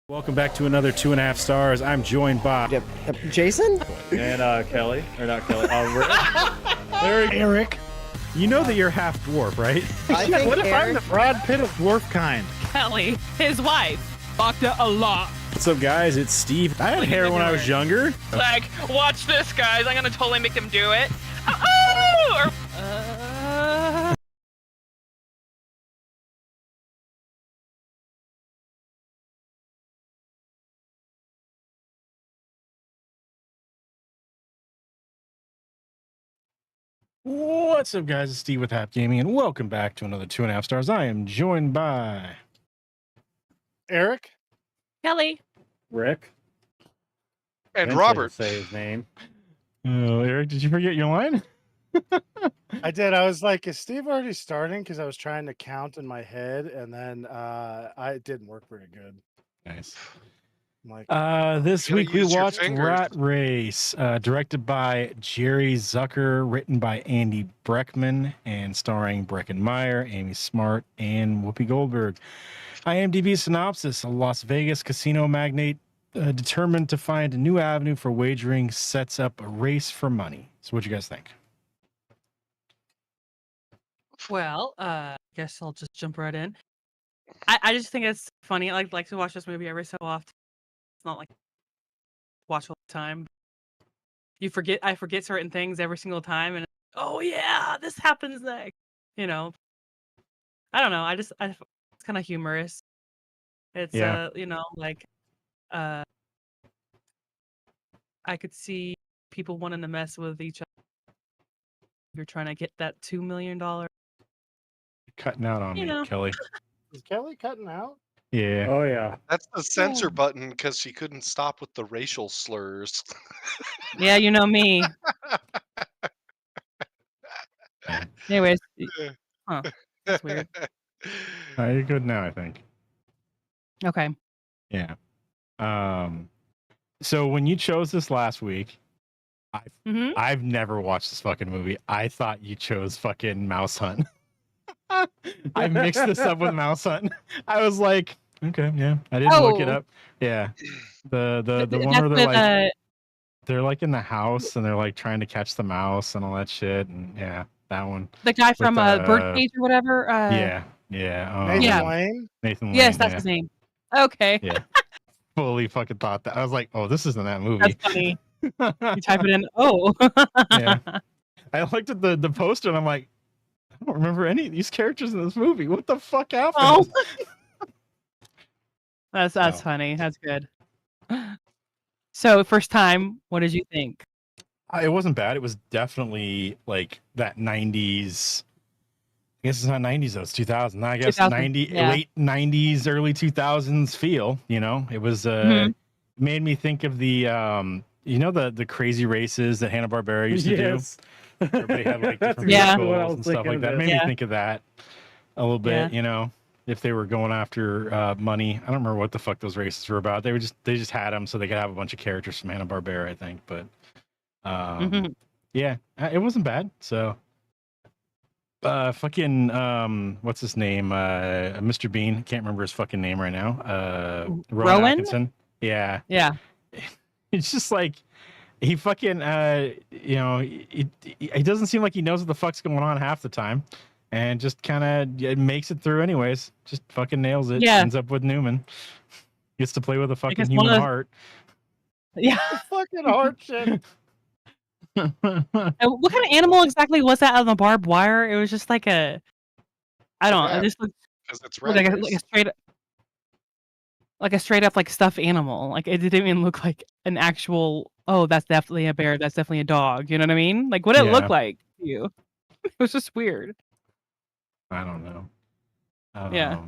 Welcome back to another 2.5 stars. I'm joined by Jason? And Kelly, or not Kelly, Eric. You know that you're half dwarf, right? I think What if I'm Eric, the Brad Pitt of dwarf kind? Kelly, his wife, fucked it a lot. What's up, guys? It's Steve. I had hair when I was younger. Like, watch this, guys. I'm gonna totally make them do it. Oh! What's up, guys? It's Steve with Hap Gaming, and welcome back to another 2.5 stars. I am joined by Eric? Kelly. Rick, And Eventually Robert. he'll say his name. Oh, Eric, did you forget your line? I did. I was like, is Steve already starting? Because I was trying to count in my head, and then it didn't work very good. Nice. I'm like, This You gotta week we use your watched fingers. Rat Race, directed by Jerry Zucker, written by Andy Breckman, and starring Breckin Meyer, Amy Smart, and Whoopi Goldberg. IMDb synopsis: a Las Vegas casino magnate determined to find a new avenue for wagering sets up a race for money. So what you guys think? Well, guess I'll just jump right in. I just think it's funny. I like to watch this movie every so often. It's not like watch all the time. I forget certain things every single time, and oh yeah, this happens next. You know, I don't know. It's kind of humorous. It's Yeah. I could see people wanting to mess with each other. If you're trying to get that $2 million. Cutting out on You me, know. Kelly. is Kelly cutting out? Yeah. Oh yeah. That's the censor button because she couldn't stop with the racial slurs. Yeah, you know me. Anyways, huh? That's weird. You're good now, I think. Okay. Yeah. So when you chose this last week, Mm-hmm. I've never watched this fucking movie. I thought you chose fucking Mouse Hunt. I mixed this up with Mouse Hunt. I was like, okay, yeah. I didn't look it Oh. up. Yeah. The one That's where with, they're like in the house and they're like trying to catch the mouse and all that shit. And yeah, that one. the guy from with, Birdcage or whatever. Yeah. Nathan Yeah. Lane? Nathan Lane. Yes, that's yeah. his name. Okay. Yeah. Fully fucking thought that. I was like, oh, this isn't that movie. That's funny. You type it in. Oh. Yeah. I looked at the poster and I'm like, I don't remember any of these characters in this movie. What the fuck happened? Oh. That's Oh. funny. That's good. So first time, what did you think? It wasn't bad. It was definitely like that 90s. I guess it's not 90s though. It's 2000. I guess 2000, 90 yeah. late 90s, early 2000s feel. You know, it was made me think of the the crazy races that Hanna-Barbera used to do. Everybody had like different Yeah. vehicles what I was and stuff thinking like that. It of. made Yeah. me think of that a little bit. Yeah. You know, if they were going after money. I don't remember what the fuck those races were about. They just had them so they could have a bunch of characters from Hanna-Barbera, I think. But yeah, it wasn't bad. So fucking what's his name? Mr. Bean. Can't remember his fucking name right now. Rowan Rowan? Atkinson. Yeah. Yeah. It's just like he fucking he doesn't seem like he knows what the fuck's going on half the time, and just kind of makes it through anyways. Just fucking nails it. Yeah. Ends up with Newman. Gets to play with a fucking guess human one of- heart. Yeah. Fucking hard shit. And what kind of animal exactly was that on the barbed wire? It was just like I don't know. It just looked Because it's like rat a, race. straight up like stuffed animal. Like it didn't even look like an actual. Oh, that's definitely a bear. That's definitely a dog. You know what I mean? Like what did it Yeah. look like to you? It was just weird. I don't know. Yeah.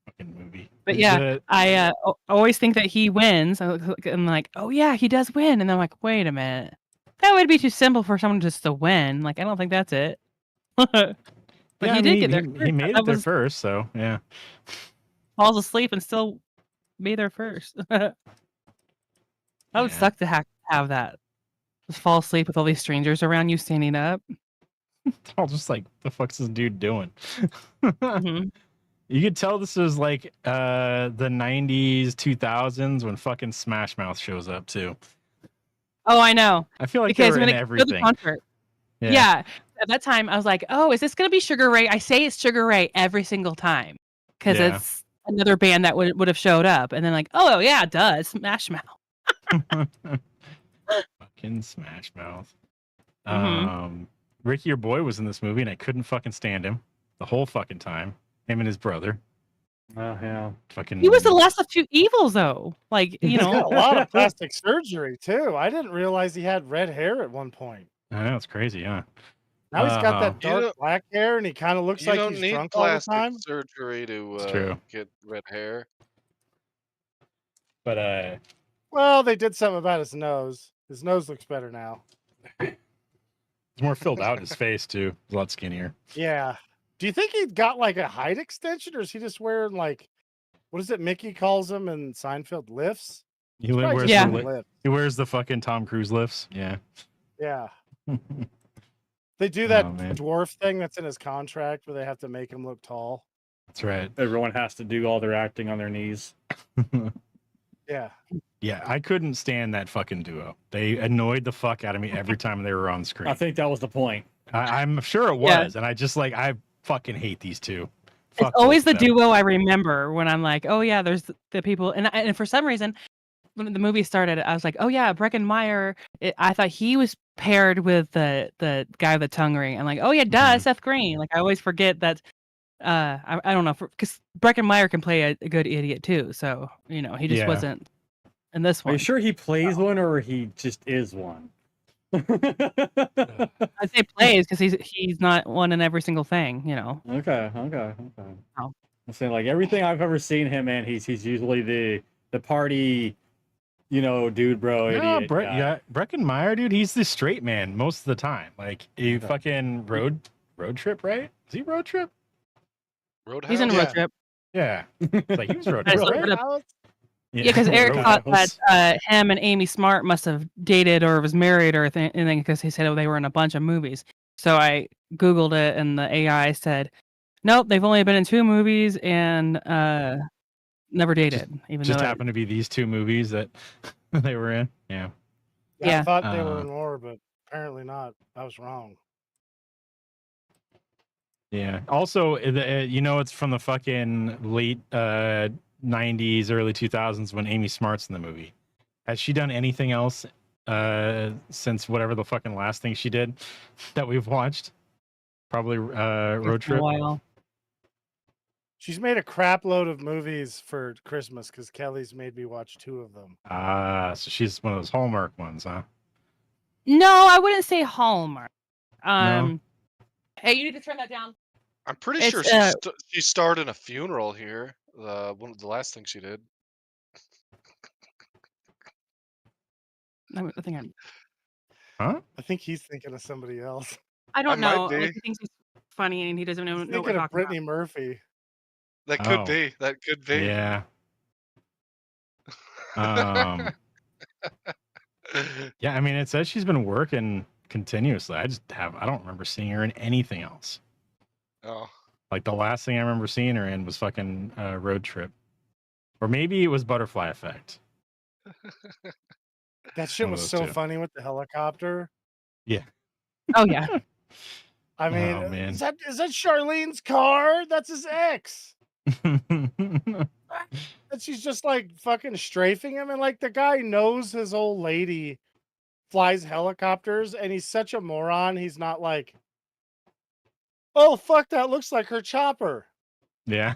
Fucking movie. But Is yeah, it- I always think that he wins. I'm like, oh yeah, he does win. And then I'm like, wait a minute, that would be too simple for someone just to win. Like I don't think that's it. But yeah, he I did mean, get there. He first. made That it there was- first, so yeah. Falls asleep and still be there first. That would Yeah. suck to have that. Just fall asleep with all these strangers around you standing up. All just like, the fuck's this dude doing? Mhm. You could tell this was like the 90s, 2000s when fucking Smash Mouth shows up too. Oh, I know. I feel like Because they were when in they go to the everything. concert, yeah. At that time, I was like, "Oh, is this gonna be Sugar Ray?" I say it's Sugar Ray every single time because Yeah. it's another band that would have showed up, and then like, "Oh yeah, it does Smash Mouth." Fucking Smash Mouth. Mhm. Ricky, your boy, was in this movie, and I couldn't fucking stand him the whole fucking time. Him and his brother. Oh yeah. Fucking. He was the last of two evils, though. Like you He's got know, a lot of plastic surgery too. I didn't realize he had red hair at one point. I know it's crazy, huh? Now he's got that You dark don't- black hair, and he kind of looks You like don't he's need drunk all the plastic time. surgery It's to true. get red hair. But Well, they did something about his nose. His nose looks better now. it's more filled out in his face too. He's a lot skinnier. Yeah. Do you think he got like a height extension, or is he just wearing like, what is it Mickey calls them in Seinfeld, lifts? He He's probably wears just Yeah. the wearing li- lifts. he wears the fucking Tom Cruise lifts. Yeah. Yeah. They do that Oh, man. dwarf thing that's in his contract where they have to make him look tall. That's right. Everyone has to do all their acting on their knees. Yeah. Yeah, I couldn't stand that fucking duo. They annoyed the fuck out of me every time they were on screen. I think that was the point. I'm sure it Yeah. was, and I just like I fucking hate these two. it's Fuck always the both of them. duo I remember when I'm like, "Oh yeah, there's the people," and for some reason, when the movie started, I was like, "Oh yeah, Breckin Meyer." I thought he was paired with the guy with the tongue ring. I'm like, "Oh yeah, duh, Mhm. Seth Green." Like I always forget that. I don't know, because Breckin Meyer can play a good idiot too. So you know, he just Yeah. wasn't in this Are one. you sure he plays one or he just is one? I say plays because he's not one in every single thing. You know. Okay. Oh. I'm saying like everything I've ever seen him in, he's usually the party, dude, bro, No, idiot. guy. Breckin Meyer, dude, he's the straight man most of the time. Like you Okay. fucking road trip, right? Is he road trip? Roadhouse. He's in a Yeah. road trip. Yeah. It's like he was road I trip, just right? looked it up. Roadhouse? Yeah, because Eric thought Roadhouse. that him and Amy Smart must have dated or was married or anything because he said they were in a bunch of movies. So I Googled it and the AI said, nope, they've only been in 2 movies and never dated. Even Just though happened to be these 2 movies that they were in. Yeah. Yeah. I thought they were Uh, in more, but apparently not. I was wrong. Yeah. Also, it's from the fucking late 90s, early 2000s when Amy Smart's in the movie. Has she done anything else since whatever the fucking last thing she did that we've watched? Probably Road it's been a Trip. while. She's made a crap load of movies for Christmas because Kelly's made me watch 2 of them. So she's one of those Hallmark ones, huh? No, I wouldn't say Hallmark. Hey, you need to turn that down. I'm pretty It's, sure she starred in a funeral here. One of the last things she did. I think Huh? I think he's thinking of somebody else. I don't might know. be. He thinks he's funny and he doesn't know He's what we're thinking of talking about. Brittany Murphy. That could Oh. be. That could be. Yeah. Yeah, I mean, it says she's been working continuously. I don't remember seeing her in anything else. Oh. Like the last thing I remember seeing her in was fucking Road Trip. Or maybe it was Butterfly Effect. That shit One of was those so 2. funny with the helicopter. Oh yeah. I mean, Oh, man. is that Charlene's car? That's his ex. And she's just like fucking strafing him, and like the guy knows his old lady flies helicopters, and he's such a moron. He's not like, oh fuck, that looks like her chopper. Yeah.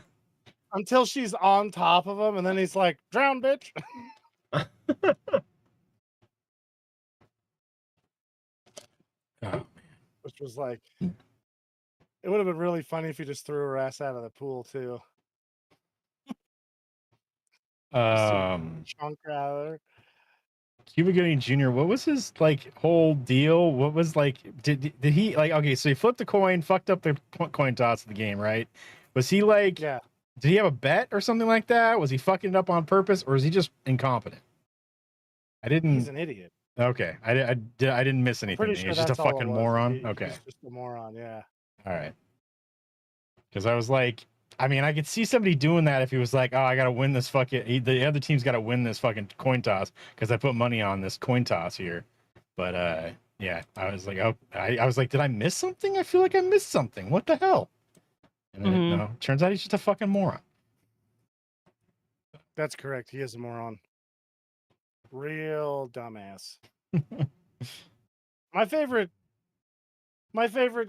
Until she's on top of him, and then he's like, drown, bitch. Oh, Which was like, it would have been really funny if you just threw her ass out of the pool too. Chunk her out of there. Cuba Gooding Jr., what was his like whole deal? What was like did he like okay, so he flipped a coin, fucked up the coin toss of the game, right? Was he like Yeah. did he have a bet or something like that? Was he fucking it up on purpose or is he just incompetent? I He's didn't an idiot. okay. I didn't miss anything. Pretty sure He's just a that's all it fucking was. moron. He's Okay. just a moron, yeah. All right. Because I was like, I mean, I could see somebody doing that if he was like, "Oh, I gotta win this the other team's gotta win this fucking coin toss because I put money on this coin toss here." But yeah, I was like, "Oh, I was like, did I miss something? I feel like I missed something. What the hell?" And then Mhm. no, turns out he's just a fucking moron. That's correct. He is a moron. Real dumbass. My favorite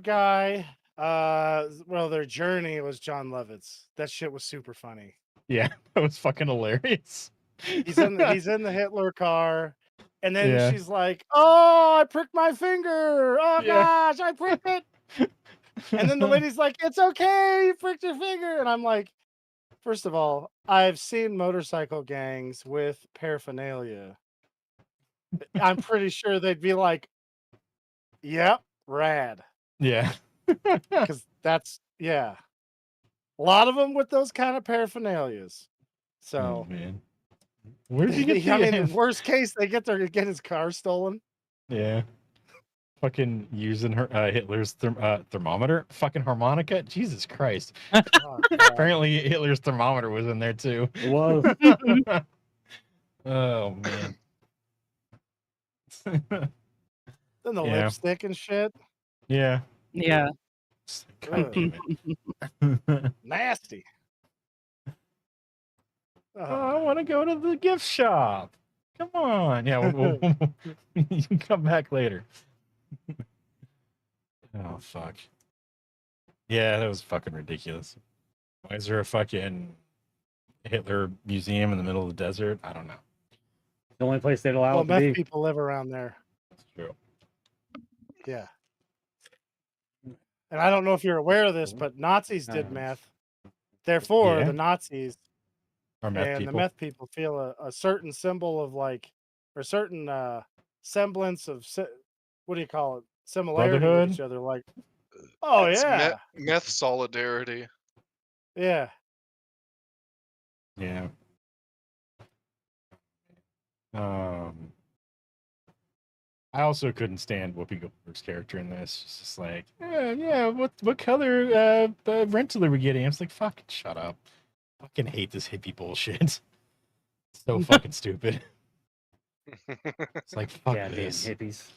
guy, well, their journey was John Lovitz. That shit was super funny. Yeah, that was fucking hilarious. He's in the Hitler car, and then Yeah. she's like, "Oh, I pricked my finger. Oh Yeah. gosh, I pricked it." And then the lady's like, "It's okay, you pricked your finger." And I'm like, first of all, I've seen motorcycle gangs with paraphernalia. I'm pretty sure they'd be like, "Yep, rad." Yeah. Because that's, yeah. A lot of them with those kind of paraphernalias. Oh So, man. Where did you get I mean, the in worst case, they get his car stolen. Yeah. Fucking using her Hitler's thermometer, fucking harmonica. Jesus Christ! Oh, God. Apparently Hitler's thermometer was in there too. It was. Oh man. Then the Yeah. lipstick and shit. Yeah. Yeah. God damn it. Nasty. Oh, I want to go to the gift shop. Come on. Yeah, you can come back later. Oh fuck. Yeah, that was fucking ridiculous. Why is there a fucking Hitler museum in the middle of the desert? I don't know. The only place they'd allow Well, it to meth be. people live around there. That's true. Yeah. And I don't know if you're aware of this, but Nazis did meth. Therefore, Yeah. the Nazis Or meth and people. the meth people feel a certain symbol of like, or certain semblance of, what do you call it? Similarity Brotherhood? with each other. Like, oh It's yeah, meth solidarity. yeah. Yeah. I also couldn't stand Whoopi Goldberg's character in this. It's just like, yeah, what color rental are we getting? I was like, fucking shut up. Fucking hate this hippie bullshit. So fucking stupid. It's like, fuck Goddamn this. hippies.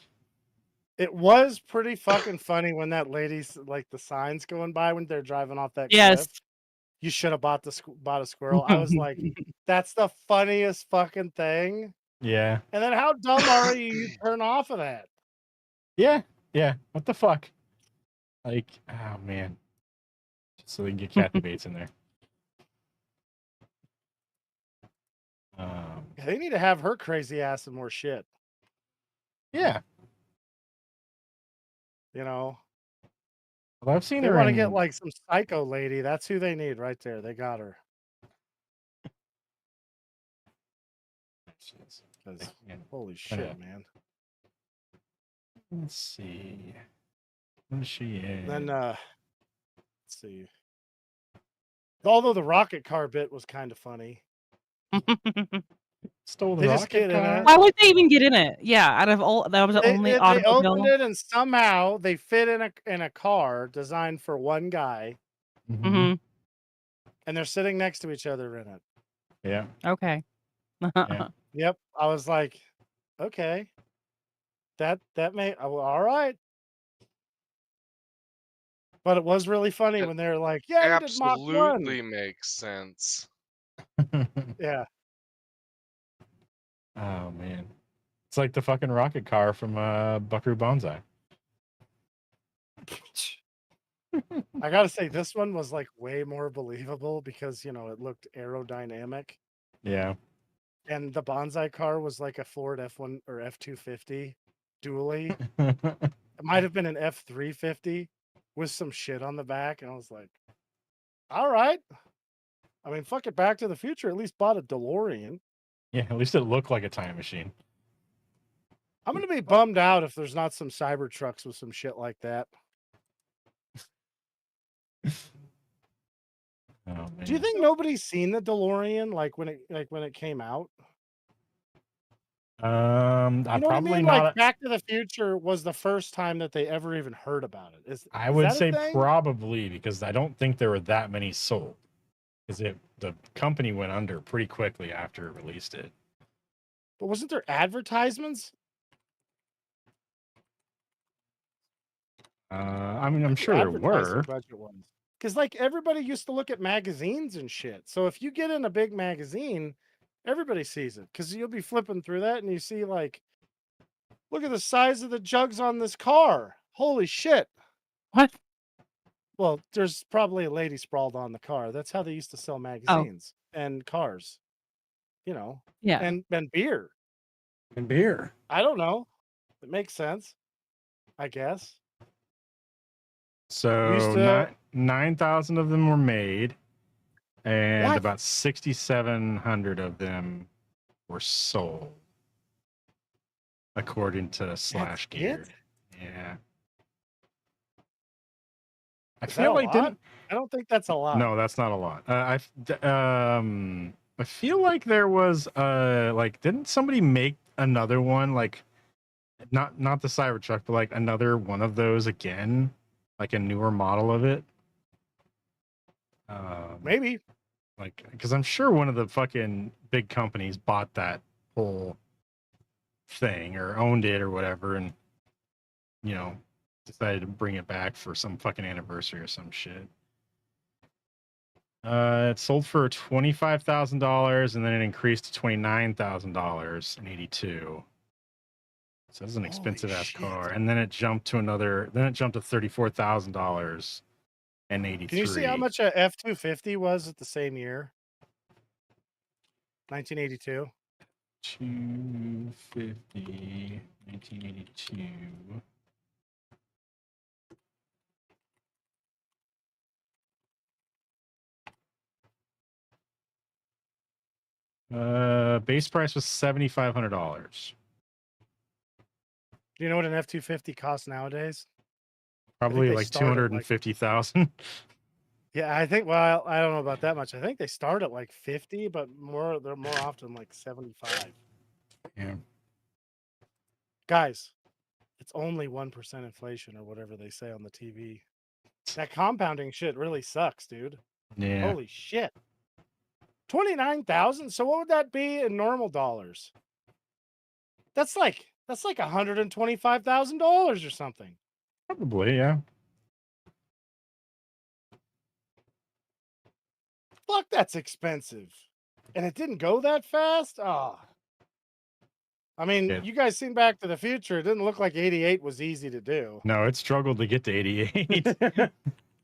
It was pretty fucking funny when that lady's like the signs going by when they're driving off that Yes. cliff. You should have bought a squirrel. I was like, that's the funniest fucking thing. Yeah. And then how dumb are you? You turn off of that. Yeah. Yeah. What the fuck? Like, oh man. Just so they can get Kathy Bates in there. They need to have her crazy ass and more shit. Yeah. You know, Well, I've seen they her want to in... get like some psycho lady. That's who they need right there. They got her. 'Cause holy shit, man. Let's see. What is she in? Then let's see. Although the rocket car bit was kind of funny. Stole the They just rocket get in car? it. Why would they even get in it? Yeah, out of all that was the only They automobile. opened it and somehow they fit in a car designed for one guy, hmm and they're sitting next to each other in it. Yeah. Okay. Yeah. Yep, I was like, okay, that may all right. But it was really funny It when they're like, "Yeah, you did Mach 1." Absolutely makes sense. Yeah, Oh man. It's like the fucking rocket car from Buckaroo Banzai. I gotta say this one was like way more believable because it looked aerodynamic, Yeah. and the Bonsai car was like a Ford F1 or F250 dually. Yeah. It might have been an F350 with some shit on the back, and I was like, all right. I mean, fuck it, Back to the Future at least bought a DeLorean. At least it looked like a time machine. I'm gonna be bummed out if there's not some Cybertrucks with some shit like that. Oh man. Do you think nobody's seen the DeLorean like when it came out? I You know what I probably mean? not. Like Back to the Future was the first time that they ever even heard about it. I Is would that a say thing? probably because I don't think there were that many sold. Because the company went under pretty quickly after it released it. But wasn't there advertisements? I mean, I'm What the sure there advertising were. budget was. Because like everybody used to look at magazines and shit. So if you get in a big magazine, everybody sees it. Because you'll be flipping through that and you see like, look at the size of the jugs on this car. Holy shit. What? Well, there's probably a lady sprawled on the car. That's how they used to sell magazines and cars, you know, Yeah. and beer. And beer. I don't know. It makes sense, I guess. So Used to- 9,000 of them were made, and What? about 6,700 of them were sold, according to Slash That's Gear. it? Yeah. I Is that feel a like lot? didn't. I don't think that's a lot. No, that's not a lot. I feel like there was like didn't somebody make another one like not the Cybertruck but like another one of those again, like a newer model of it. Maybe. Like because I'm sure one of the fucking big companies bought that whole thing or owned it or whatever, and you know decided to bring it back for some fucking anniversary or some shit. It sold for $25,000 and then it increased to $29,000 in '82. So it's an Holy expensive ass shit. car. And then it jumped to $34,000 in '83. Can you see how much a F-250 was at the same year? 1982. 250, 1982. Base price was $7,500. Do you know what an F-250 costs nowadays? Probably they like start at, like- 250,000. Yeah, I think. Well, I don't know about that much. I think they start at like 50, but they're more often like 75. Yeah. Guys, it's only 1% inflation or whatever they say on the TV. That compounding shit really sucks, dude. Yeah. Holy shit. 29,000. So what would that be in normal dollars? That's like $125,000 or something. Probably, yeah. Fuck, that's expensive. And it didn't go that fast? Ah. I mean, Yeah. you guys seen Back to the Future. It didn't look like 88 was easy to do. No, it struggled to get to 88.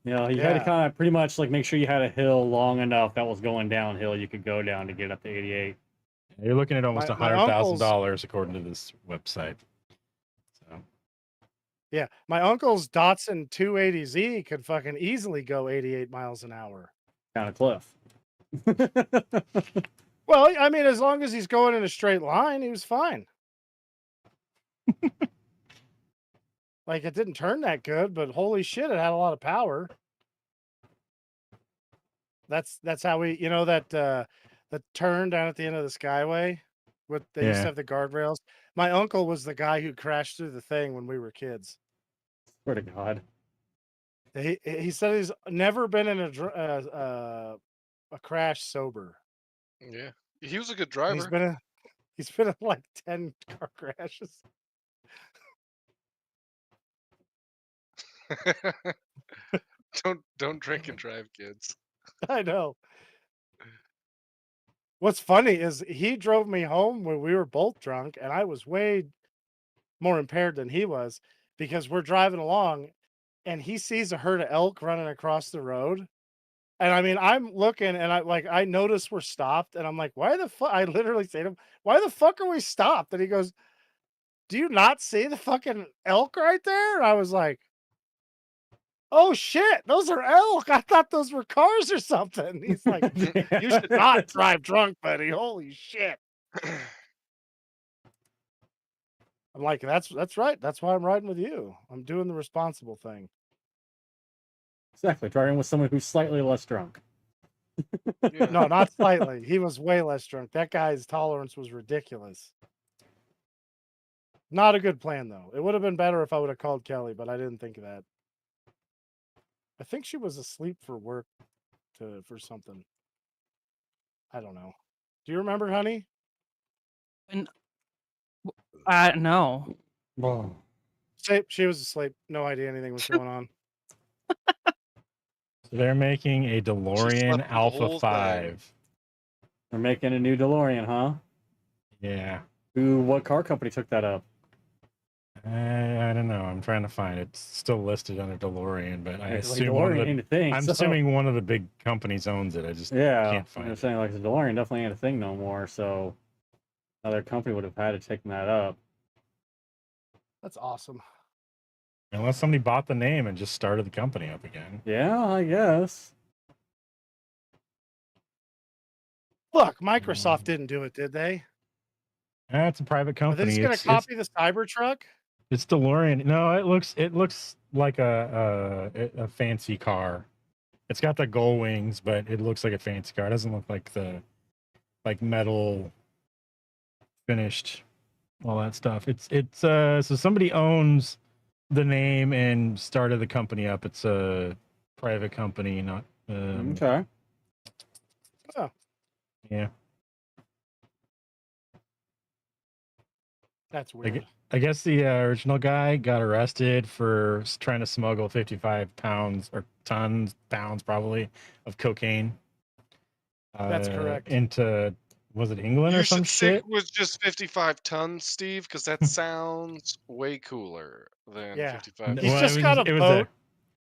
You know, you had to kind of pretty much like make sure you had a hill long enough that was going downhill you could go down to get up to 88. You're looking at almost My uncle's- $100,000 according to this website. So Yeah, my uncle's Datsun 280Z could fucking easily go 88 miles an hour. Down a cliff. Well, I mean, as long as he's going in a straight line, he was fine. Like, it didn't turn that good, but holy shit, it had a lot of power. That's how we, you know, that the turn down at the end of the Skyway, with they used Yeah. to have the guardrails. My uncle was the guy who crashed through the thing when we were kids. Swear to God. He said he's never been in a crash sober. Yeah, he was a good He's driver. been in like 10 car crashes. Don't drink and drive, kids. I know. What's funny is he drove me home when we were both drunk, and I was way more impaired than he was because we're driving along and he sees a herd of elk running across the road. And I mean, I'm looking and I notice we're stopped and I'm like, why the fuck? I literally say to him, why the fuck are we stopped? And he goes, do you not see the fucking elk right there? And I was like, oh shit, those are elk. I thought those were cars or something. He's like, you should not drive drunk, buddy. Holy shit. I'm like, that's right. That's why I'm riding with you. I'm doing the responsible thing. Exactly. Driving with someone who's slightly less drunk. Yeah. No, not slightly. He was way less drunk. That guy's tolerance was ridiculous. Not a good plan though. It would have been better if I would have called Kelly, but I didn't think of that. I think she was asleep for work for something. I don't know. Do you remember, honey? No. She was asleep. No idea anything was going on. So they're making a DeLorean slept through the Alpha whole thing. 5. They're making a new DeLorean, huh? Yeah. What car company took that up? I don't know. I'm trying to find it. It's still listed under DeLorean, but I It's like assume one of DeLorean the, ain't a thing. I'm so- assuming one of the big companies owns it. I just Yeah, can't find I'm it. saying like the DeLorean definitely ain't a thing no more. So another company would have had to take that up. That's awesome. Unless somebody bought the name and just started the company up again. Yeah, I guess. Look, Microsoft didn't do it, did they? That's a private Are they company. just going It's, to copy the Cybertruck? it's DeLorean. No, it looks like a fancy car. It's got the gull wings, but it looks like a fancy car. It doesn't look like the metal finished, all that stuff. It's so somebody owns the name and started the company up. It's a private company, not Okay. yeah. That's weird. I guess the original guy got arrested for trying to smuggle 55 pounds or pounds probably of cocaine. That's correct. Into, was it England You or some should stick shit? with just 55 tons, Steve, because that sounds way cooler than Yeah. 55. He's just got a boat.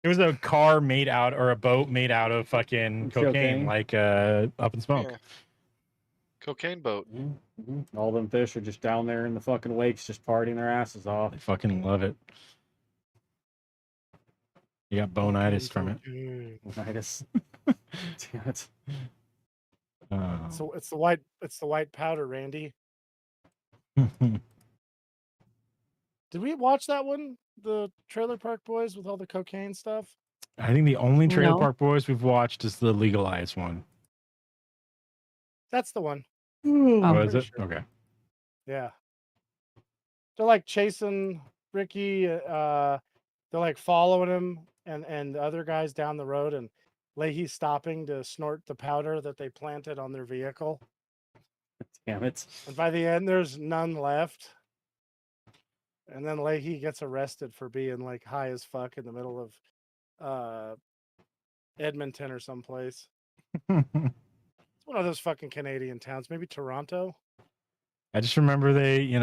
It was a car made out, or a boat made out of fucking cocaine, Cocaine. like Up in Smoke. Yeah. Cocaine boat. Mm-hmm. All them fish are just down there in the fucking wakes, just partying their asses off. I fucking love it. You got bonitis from it. Nice. Damn it. So it's the white powder, Randy. Did we watch that one? The Trailer Park Boys with all the cocaine stuff? I think the only Trailer No. Park Boys we've watched is the legalized one. That's the one. Oh. Oh, is pretty it? sure. Okay. Yeah. They're like chasing Ricky. They're like following him and the other guys down the road, and Leahy's stopping to snort the powder that they planted on their vehicle. Damn it. And by the end, there's none left. And then Leahy gets arrested for being like high as fuck in the middle of Edmonton or someplace. It's one of those fucking Canadian towns, maybe Toronto. I just remember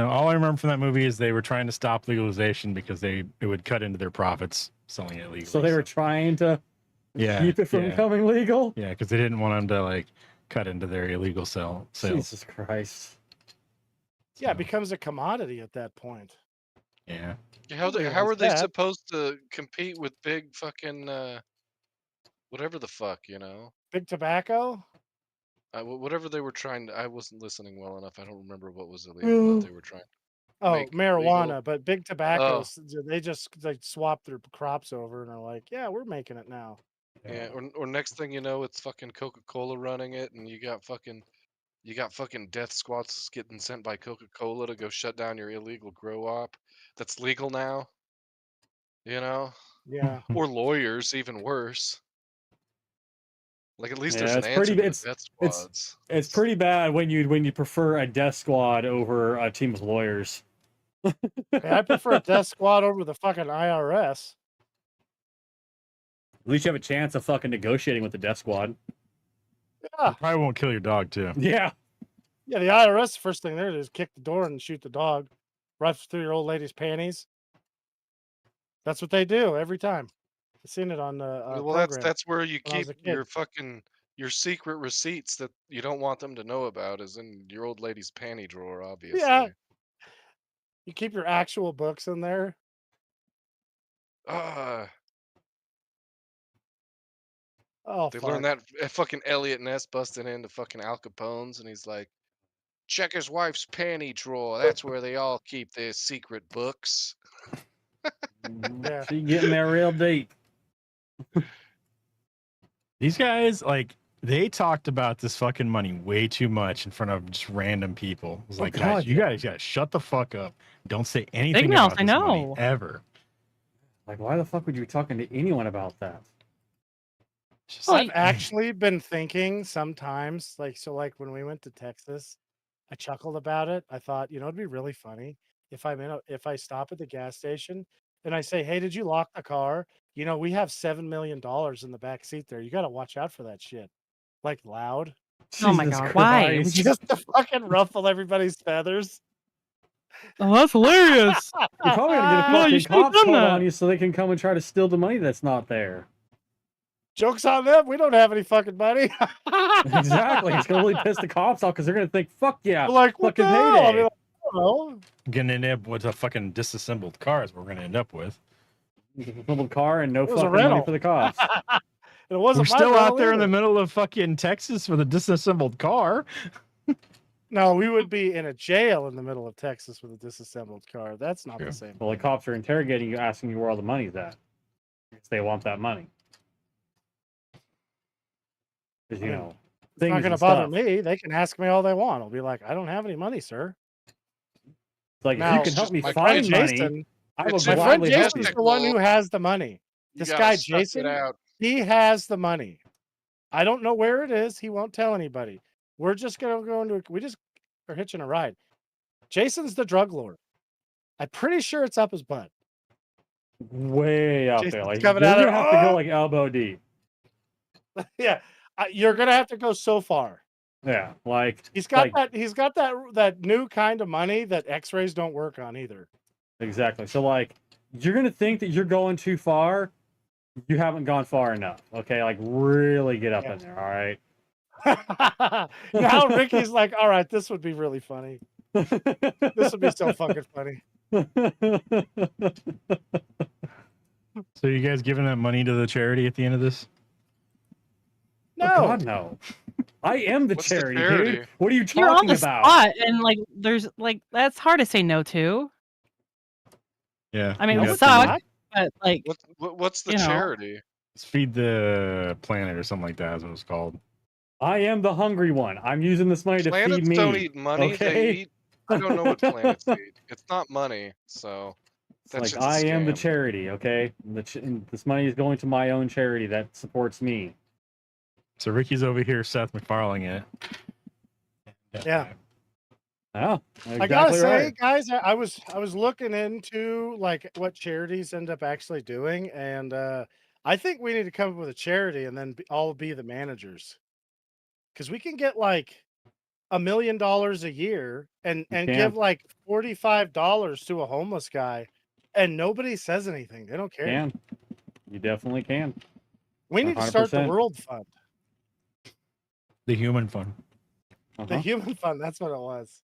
all I remember from that movie is they were trying to stop legalization because it would cut into their profits selling it legally. So they were trying to keep it from yeah. becoming legal? Yeah, because they didn't want them to like cut into their illegal sales. Jesus Christ. Yeah, it So, becomes a commodity at that point. yeah. How Nobody are wants they that. supposed to compete with big fucking whatever the fuck, you know? Big tobacco? Whatever they were trying to, I wasn't listening well enough. I don't remember what was illegal that they were trying. Oh, Make marijuana, legal. but big tobacco, Oh. they just like swap their crops over and are like, yeah, we're making it now. Yeah, or next thing you know, it's fucking Coca-Cola running it, and you got fucking death squads getting sent by Coca-Cola to go shut down your illegal grow op that's legal now. You know? Yeah. Or lawyers, even worse. Like at least Yeah, there's an it's answer pretty- to the it's- death it's- squads. It's pretty bad when you prefer a death squad over a team of lawyers. Hey, I prefer a death squad over the fucking IRS. At least you have a chance of fucking negotiating with the death squad. Yeah. Probably won't kill your dog too. Yeah. Yeah, the IRS, first thing they do is kick the door and shoot the dog right through your old lady's panties. That's what they do every time. I've seen it on the Well, program. that's where you when I was keep a kid. your fucking secret receipts that you don't want them to know about is in your old lady's panty drawer, obviously. You keep your actual books in there. Ah, Oh, they fuck. learned that fucking Elliot Ness busting into fucking Al Capone's, and he's like, check his wife's panty drawer. That's where they all keep their secret books. Yeah. She getting there real deep. These guys, like, They talked about this fucking money way too much in front of just random people. It was Oh, like, God, guys, you yeah. guys gotta shut the fuck up. Don't say anything mouth, about I this money know. ever. Like, why the fuck would you be talking to anyone about that? It's just Well, I've actually been thinking sometimes, like when we went to Texas, I chuckled about it. I thought, it'd be really funny if if I stop at the gas station and I say, "Hey, did you lock the car? We have $7 million in the back seat there. You got to watch out for that shit." Like loud, Oh my Jesus God, why? Christ. just to fucking ruffle everybody's feathers. Oh, that's hilarious. You're probably gonna get a No, you fucking should've cops done called that. on you so they can come and try to steal the money that's not there. Joke's on them. We don't have any fucking money. Exactly. It's gonna really piss the cops off because they're gonna think, "Fuck yeah, We're like, what the fucking hell? I'll be payday." like, I don't know. gonna end up with a fucking disassembled car is what we're gonna end up with. Little car and no It was a fucking money rental. for the cops. It wasn't We're my still out rental there in the either. middle of fucking Texas with a disassembled car. No, we would be in a jail in the middle of Texas with a disassembled car. That's not True. the same. Well, the cops are interrogating you, asking you where all the money's at. Because they want that money. Because, I you mean, know, It's things not going to and bother stuff. me. They can ask me all they want. I'll be like, I don't have any money, sir. It's like, if Now, you can help me my find friend money, Jason, I will it's my just friend gladly help Jason's you. the one who has the money. You This gotta guy, suck it Jason, out. he has the money. I don't know where it is. He won't tell anybody. We're just going to go we just are hitching a ride. Jason's the drug lord. I'm pretty sure it's up his butt. Way out there. Jason's Like, coming you're out going of to have to go like elbow deep. Yeah. You're going to have to go so far. Yeah. Like, He's got like, he's got that new kind of money that x-rays don't work on either. exactly. So, like, you're going to think that you're going too far. You haven't gone far enough. Okay. Like, really get up Yeah. in there. All right. Now Ricky's like, all right, this would be really funny. This would be so fucking funny. So you guys giving that money to the charity at the end of this? No. Oh, God, no. I am the What's the charity, charity? dude. What are you You're on talking the about? spot, and like, there's like, that's hard to say no to. Yeah. I mean, you it got sucks, the- but like, What's the you know. charity? It's Feed the Planet or something like that is what it's called. I am the hungry one. I'm using this money to Planets feed me. don't eat money. okay? They eat. I don't know what planets eat. It's not money, so It's that like, shit's a I am the scam. charity, okay? And this money is going to my own charity that supports me. So Ricky's over here, Seth MacFarlane it. Yeah. Yeah, I gotta exactly say, right. guys, I was looking into like what charities end up actually doing, and I think we need to come up with a charity and then all be the managers, because we can get like $1 million a year and can. give like $45 to a homeless guy, and nobody says anything. They don't care. Can. You definitely can. We need to start the 100%. World Fund, The Human Fund. the Human Fund. That's what it was.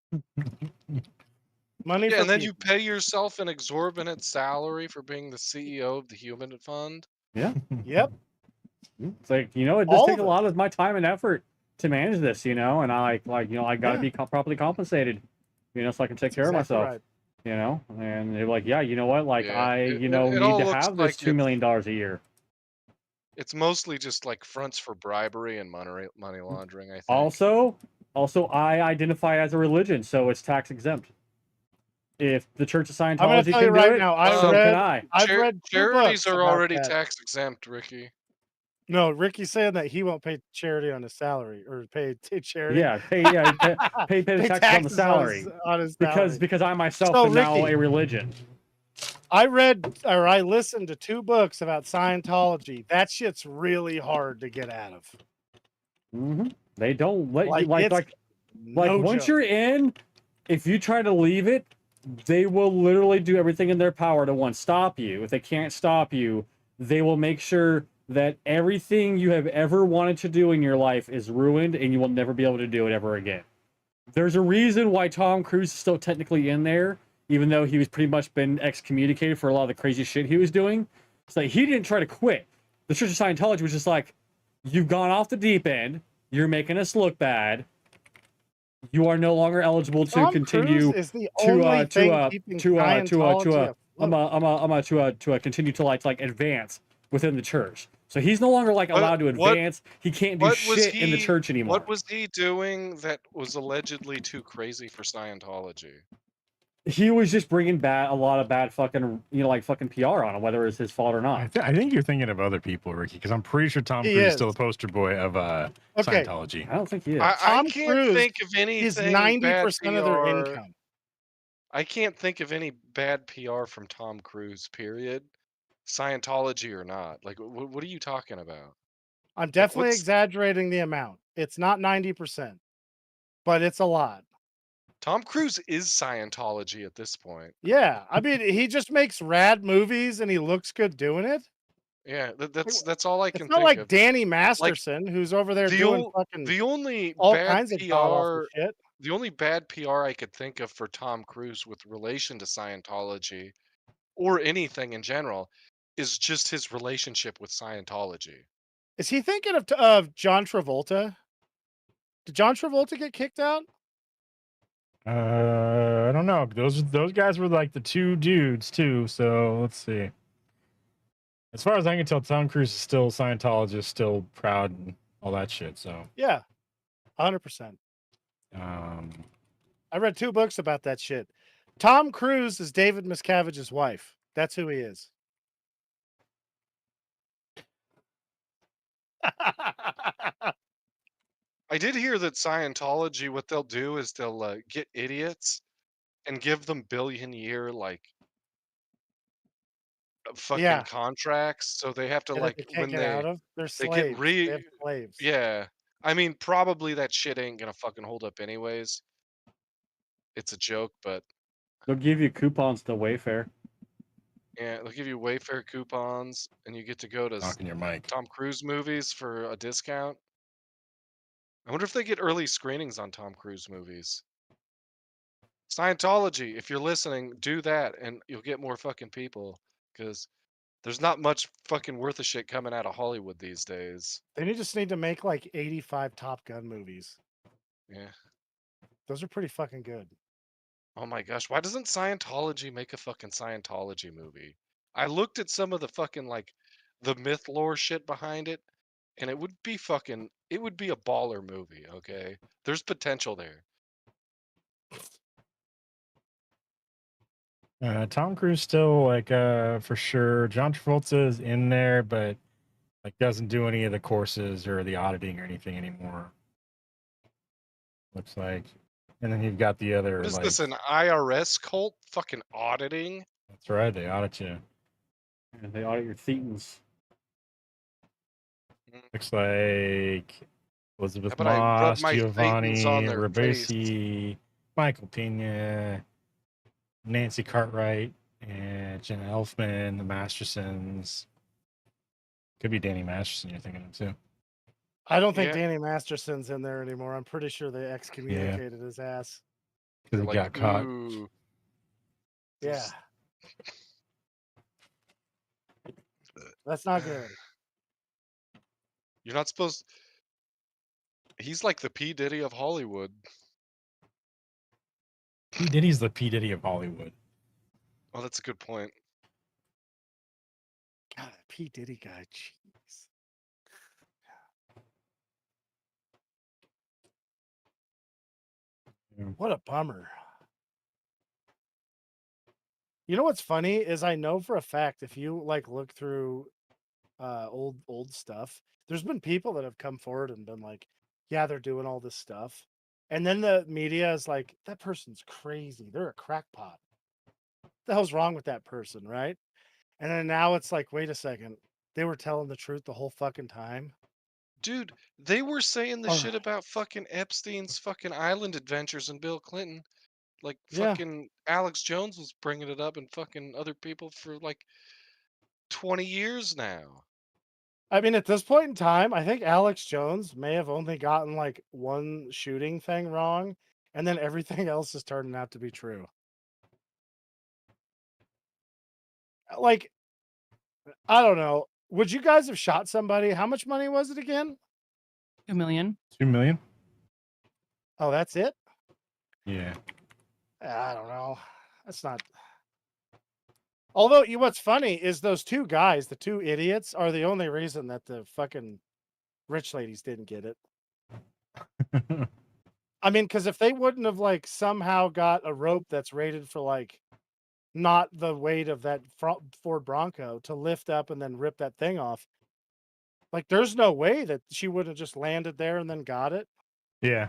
Money Yeah, for and then you people. pay yourself an exorbitant salary for being the CEO of the Human Fund. Yeah. Yep. It's like, it does All take of a it. lot of my time and effort to manage this, and I I got to Yeah. be properly compensated, so I can take That's care of exactly myself, right. and they're like, yeah, you know what, like Yeah, I, it need all to looks have like this $2 million a year. It's mostly just like fronts for bribery and money laundering. I think. Also, I identify as a religion, so it's tax exempt. If the Church of I'm gonna Scientology tell you can do right it, now. so can I. I've read 2 charities books are about already that. tax exempt, Ricky. No, Ricky's saying that he won't pay charity on his salary or pay charity. Yeah, pay the Pay taxes on the taxes salary on his salary. because I myself So, am now Ricky- a religion. I listened to 2 books about Scientology. That shit's really hard to get out of. They don't let Like, you it's like no once joke. you're in, if you try to leave it, they will literally do everything in their power to stop you. If they can't stop you, they will make sure that everything you have ever wanted to do in your life is ruined and you will never be able to do it ever again. There's a reason why Tom Cruise is still technically in there, even though he was pretty much been excommunicated for a lot of the crazy shit he was doing. It's like he didn't try to quit. The Church of Scientology was just like, you've gone off the deep end, you're making us look bad. You are no longer eligible to Tom continue Cruise is the to only thing keeping Scientology afloat. to continue to like advance within the church. So he's no longer like What- allowed to what- advance. He can't do what was shit in the he- church anymore. What was he doing that was allegedly too crazy for Scientology? He was just bringing a lot of bad fucking, like fucking PR on him, whether it's his fault or not. I think you're thinking of other people, Ricky, because I'm pretty sure Tom He Cruise is still is. a poster boy of Okay. Scientology. I don't think he is. I Tom can't Cruise think of anything Is bad 90% of their PR. income. I can't think of any bad PR from Tom Cruise. Period. Scientology or not, like, what are you talking about? I'm definitely what's- exaggerating the amount. It's not 90%, but it's a lot. Tom Cruise is Scientology at this point. Yeah, I mean, he just makes rad movies and he looks good doing it. Yeah, that's all I can It's not think like of. Danny Masterson, who's over there the doing ol- fucking The only all bad kinds of god awful PR, shit. the only bad PR I could think of for Tom Cruise with relation to Scientology or anything in general is just his relationship with Scientology. Is he thinking of John Travolta? Did John Travolta get kicked out? I don't know. Those guys were like the two dudes too. So let's see. As far as I can tell, Tom Cruise is still Scientologist, still proud and all that shit. So Yeah, 100%. um, I read 2 books about that shit. Tom Cruise is David Miscavige's wife. That's who he is. I did hear that Scientology, what they'll do is they'll get idiots and give them billion-year fucking Yeah. contracts, so they have to And that they can't when get out they of. They're they slaves. get They have slaves. yeah. I mean, probably that shit ain't gonna fucking hold up anyways. It's a joke, but They'll give you coupons to Wayfair. yeah, they'll give you Wayfair coupons, and you get to go to talking your mic. Tom Cruise movies for a discount. I wonder if they get early screenings on Tom Cruise movies. Scientology, if you're listening, do that, and you'll get more fucking people, because there's not much fucking worth of shit coming out of Hollywood these days. They just need to make like 85 Top Gun movies. Yeah. Those are pretty fucking good. Oh my gosh, why doesn't Scientology make a fucking Scientology movie? I looked at some of the fucking the myth lore shit behind it, and it would be a baller movie, okay? There's potential there. Tom Cruise still for sure. John Travolta is in there, but doesn't do any of the courses or the auditing or anything anymore. Looks like. And then you've got the other What is this, an IRS cult? Fucking auditing? That's right, they audit you. And they audit your thetans. Looks like Elizabeth How about I rub Moss, my Giovanni thetans on their Ribisi, Michael Pena, Nancy Cartwright, and Jenna Elfman, the Mastersons. Could be Danny Masterson you're thinking of too. I don't think Yeah. Danny Masterson's in there anymore. I'm pretty sure they excommunicated his ass. Because he got caught. Ooh. Yeah. That's not good. You're not supposed. He's like the P. Diddy of Hollywood. P. Diddy's the P. Diddy of Hollywood. Oh, that's a good point. God, that P. Diddy guy, jeez. Yeah. What a bummer. You know what's funny is I know for a fact if you look through old stuff, there's been people that have come forward and been like, yeah, they're doing all this stuff. And then the media is like, that person's crazy. They're a crackpot. What the hell's wrong with that person, right? And then now it's like, wait a second. They were telling the truth the whole fucking time. Dude, they were saying the Oh. shit about fucking Epstein's fucking island adventures and Bill Clinton. Like, Yeah. fucking Alex Jones was bringing it up and fucking other people for 20 years now. I mean, at this point in time, I think Alex Jones may have only gotten one shooting thing wrong, and then everything else is turning out to be true. I don't know. Would you guys have shot somebody? How much money was it again? 2 million. 2 million? Oh, that's it? Yeah. I don't know. That's not. Although, what's funny is those two guys, the two idiots, are the only reason that the fucking rich ladies didn't get it. I mean, because if they wouldn't have like somehow got a rope that's rated for like not the weight of that Ford Bronco to lift up and then rip that thing off, like there's no way that she would have just landed there and then got it. Yeah.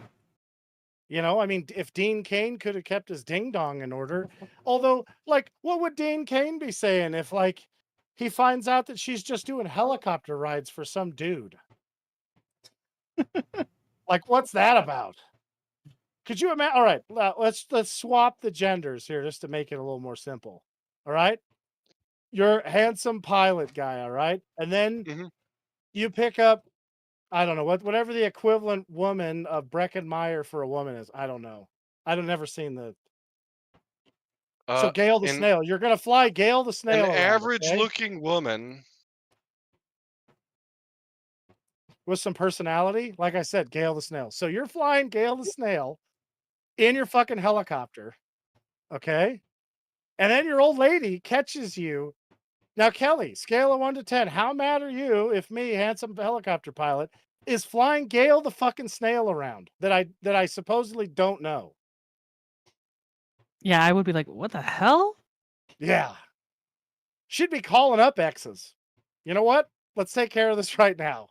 You know, I mean, if Dean Cain could have kept his ding dong in order, although, like, what would Dean Cain be saying if, like, he finds out that she's just doing helicopter rides for some dude? Like, what's that about? Could you imagine? All right, let's swap the genders here just to make it a little more simple. All right, you're a handsome pilot guy. All right, and then Mhm. you pick up, I don't know whatever the equivalent woman of Breckin Meyer for a woman is. I don't know. I've never seen the. So Gail the An snail, you're gonna fly Gail the snail around, average okay? looking woman. With some personality. Like I said, Gail the snail. So you're flying Gail the snail in your fucking helicopter, okay? And then your old lady catches you. Now, Kelly, scale of 1 to 10, how mad are you if me, handsome helicopter pilot, is flying Gail the fucking snail around that I supposedly don't know? Yeah, I would be like, what the hell? Yeah. She'd be calling up exes. You know what? Let's take care of this right now.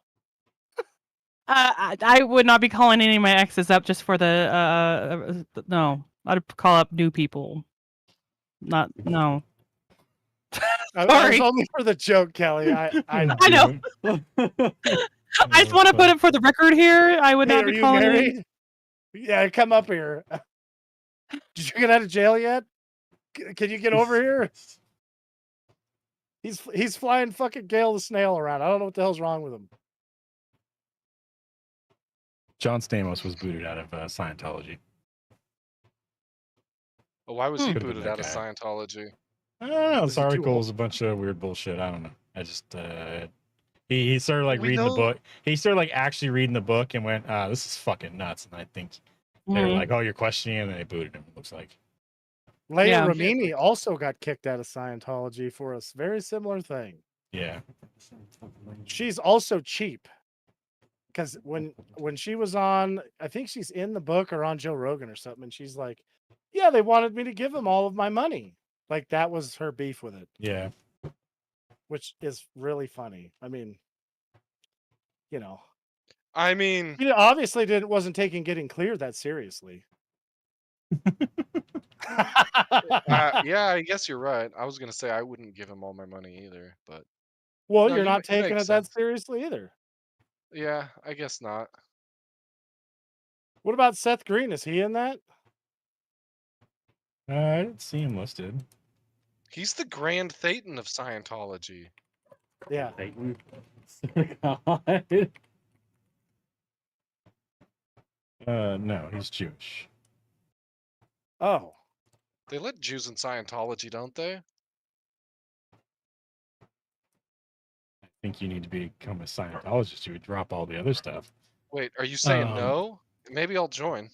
I would not be calling any of my exes up just for no. I'd call up new people. No. That was Sorry. only for the joke, Kelly. I know. I know. I just want to put it for the record here. I would Hey, not are be you calling. married? Yeah, come up here. Did you get out of jail yet? Can you get over here? He's flying fucking Gail the snail around. I don't know what the hell's wrong with him. John Stamos was booted out of Scientology. Why was he Could've been booted that out of guy. Scientology? I don't know. Was This he too article old? is a bunch of weird bullshit. I don't know. I just he started like We reading the know- book. He started like actually reading the book and went, this is fucking nuts. And I think they were Mhm. like, oh, you're questioning him, and they booted him. It looks like. Leia Yeah. Ramini also got kicked out of Scientology for a very similar thing. Yeah. She's also cheap. Because when she was on, I think she's in the book or on Joe Rogan or something, and she's like, yeah, they wanted me to give them all of my money. Like that was her beef with it, Yeah. which is really funny. I mean, you know, I mean, he obviously wasn't taking getting cleared that seriously. yeah, I guess you're right. I was gonna say I wouldn't give him all my money either, but Well, No, you're you not ma- it taking makes it that sense. seriously either. yeah, I guess not. What about Seth Green? Is he in that? I didn't see him listed. He's the Grand Thetan of Scientology. Yeah. Satan. God. No, he's Jewish. Oh, They let Jews in Scientology, don't they? I think you need to become a Scientologist. You would drop all the other stuff. Wait, are you saying Um, no? Maybe I'll join.